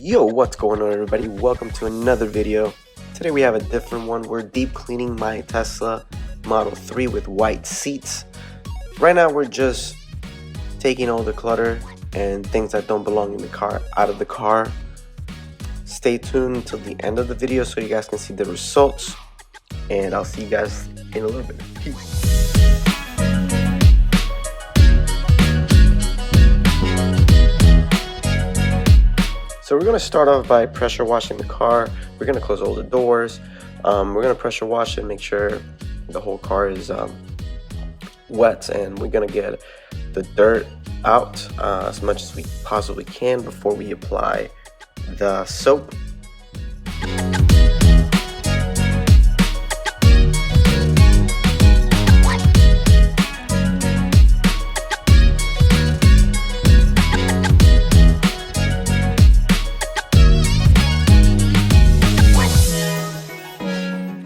Yo, what's going on, everybody? Welcome to another video. Today we have a different one. We're deep cleaning my Tesla Model 3 with white seats. Right now we're just taking all the clutter and things that don't belong in the car out of the car. Stay tuned until the end of the video so you guys can see the results, and I'll see you guys in a little bit. Peace. So we're going to start off by pressure washing the car. We're going to close all the doors. We're going to pressure wash and make sure the whole car is wet, and we're going to get the dirt out as much as we possibly can before we apply the soap.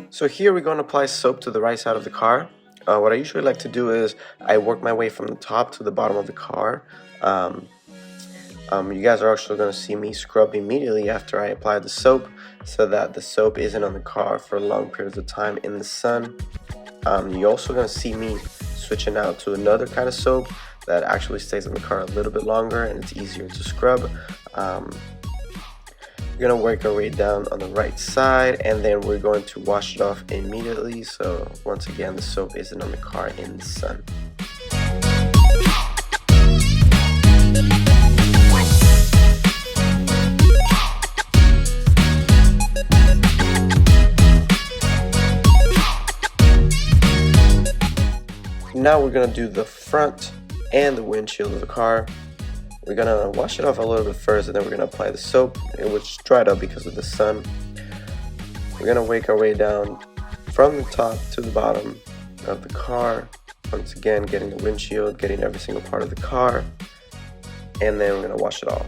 So here we're going to apply soap to the right side of the car. What I usually like to do is I work my way from the top to the bottom of the car. You guys are actually going to see me scrub immediately after I apply the soap, so that the soap isn't on the car for long periods of time in the sun. You're also going to see me switching out to another kind of soap that actually stays in the car a little bit longer and it's easier to scrub. We're going to work our way down on the right side, and then we're going to wash it off immediately, so once again the soap isn't on the car in the sun. Now we're going to do the front and the windshield of the car. We're going to wash it off a little bit first, and then we're going to apply the soap, which dried up because of the sun. We're going to work our way down from the top to the bottom of the car. Once again, getting the windshield, getting every single part of the car, and then we're going to wash it off.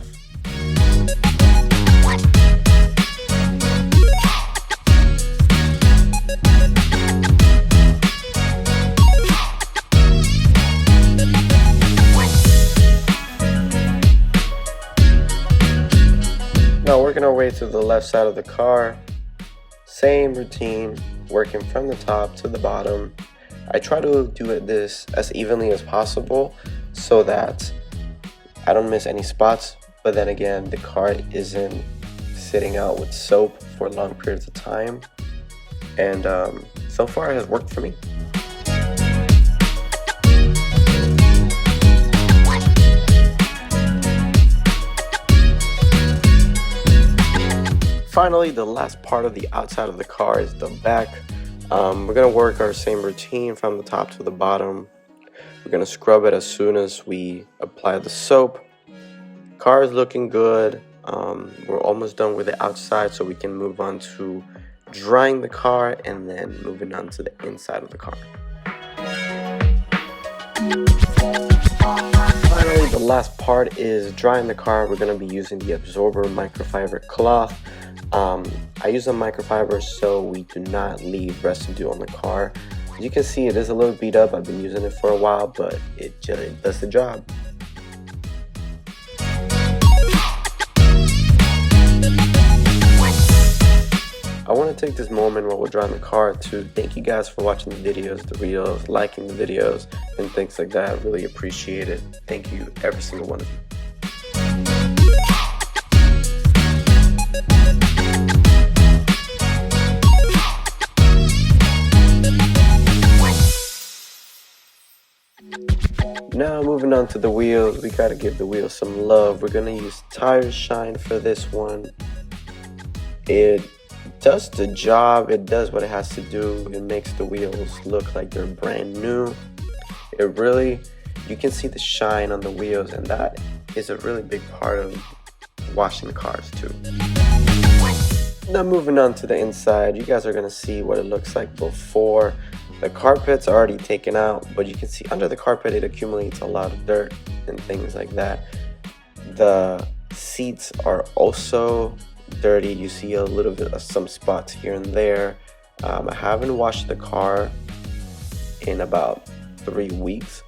Now working our way to the left side of the car, same routine, working from the top to the bottom. I try to do this as evenly as possible so that I don't miss any spots, but then again the car isn't sitting out with soap for long periods of time, and so far it has worked for me. Finally, the last part of the outside of the car is the back. We're going to work our same routine from the top to the bottom. We're going to scrub it as soon as we apply the soap. Car is looking good. We're almost done with the outside, so we can move on to drying the car and then moving on to the inside of the car. Finally, the last part is drying the car. We're going to be using the absorber microfiber cloth. I use a microfiber so we do not leave residue on the car. As you can see, it is a little beat up. I've been using it for a while, but it does the job. I want to take this moment while we're drying the car to thank you guys for watching the videos, the reels, liking the videos, and things like that. I really appreciate it. Thank you, every single one of you. Now moving on to the wheels, we gotta give the wheels some love. We're gonna use Tire Shine for this one. It does the job, it does what it has to do. It makes the wheels look like they're brand new. It really, you can see the shine on the wheels, and that is a really big part of washing the cars too. Now moving on to the inside, you guys are gonna see what it looks like before. The carpet's already taken out, but you can see under the carpet it accumulates a lot of dirt and things like that. The seats are also dirty. You see a little bit of some spots here and there. I haven't washed the car in about 3 weeks,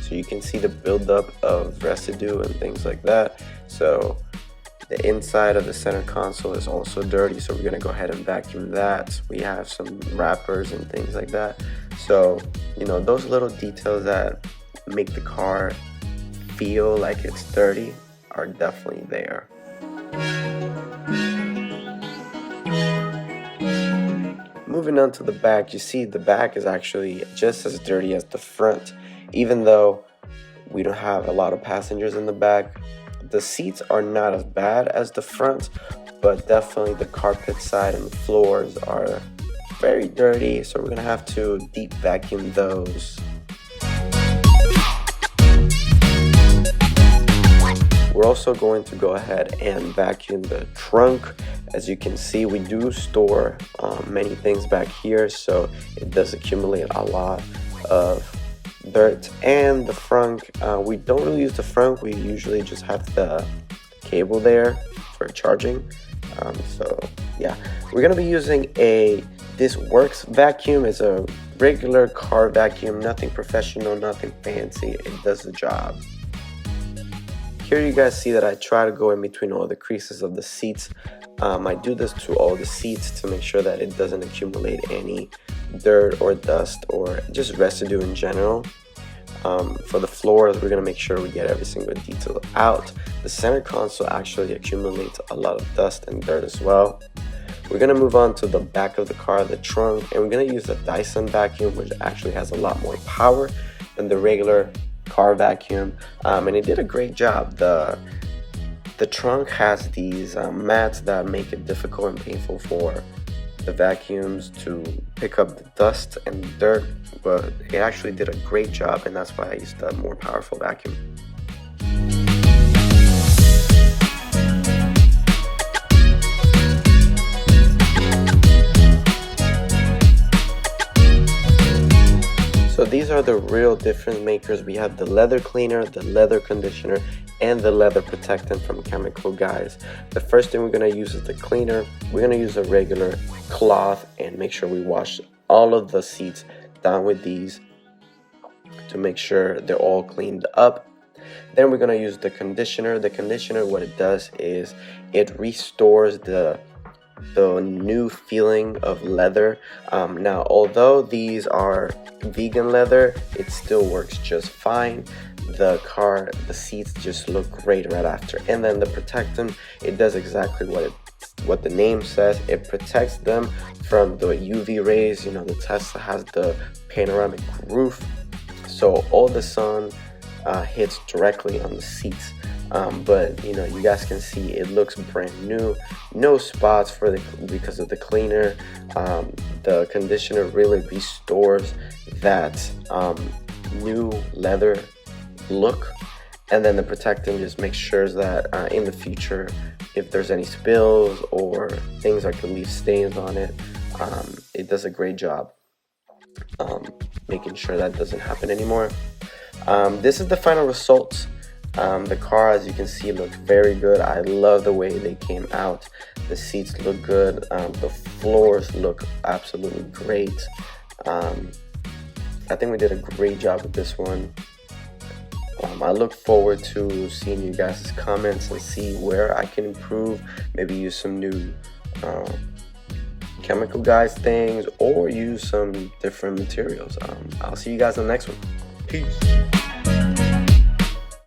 so you can see the buildup of residue and things like that. So The inside of the center console is also dirty, so we're gonna go ahead and vacuum that. We have some wrappers and things like that. So, you know, those little details that make the car feel like it's dirty are definitely there. Moving on to the back, you see the back is actually just as dirty as the front, even though we don't have a lot of passengers in the back. The seats are not as bad as the front, but definitely the carpet side and the floors are very dirty, so we're gonna have to deep vacuum those. We're also going to go ahead and vacuum the trunk. As you can see, we do store many things back here, so it does accumulate a lot of dirt. And the front, we don't really use the front, we usually just have the cable there for charging. So yeah, we're gonna be using this Works vacuum. Is a regular car vacuum, nothing professional, nothing fancy, it does the job. Here you guys see that I try to go in between all the creases of the seats. I do this to all the seats to make sure that it doesn't accumulate any dirt or dust or just residue in general. For the floors, we're gonna make sure we get every single detail out. The center console actually accumulates a lot of dust and dirt as well. We're gonna move on to the back of the car, the trunk, and we're gonna use the Dyson vacuum, which actually has a lot more power than the regular car vacuum, and it did a great job. The trunk has these mats that make it difficult and painful for the vacuums to pick up the dust and dirt, but it actually did a great job, and that's why I used a more powerful vacuum. So these are the real difference makers. We have the leather cleaner, the leather conditioner, and the leather protectant from Chemical Guys. The first thing we're gonna use is the cleaner. We're gonna use a regular cloth and make sure we wash all of the seats down with these to make sure they're all cleaned up. Then we're gonna use the conditioner. The conditioner, what it does is it restores the new feeling of leather. Now, although these are vegan leather, it still works just fine. The seats just look great right after. And then the protectant, it does exactly what the name says. It protects them from the UV rays. You know, the Tesla has the panoramic roof, so all the sun hits directly on the seats. But you know, you guys can see it looks brand new, no spots because of the cleaner. The conditioner really restores that new leather look, and then the protectant just makes sure that in the future, if there's any spills or things that can leave stains on it, it does a great job making sure that doesn't happen anymore. This is the final results. The car, as you can see, looks very good. I love the way they came out. The seats look good. The floors look absolutely great. I think we did a great job with this one. I look forward to seeing you guys' comments and see where I can improve. Maybe use some new Chemical Guys things or use some different materials. I'll see you guys in the next one. Peace.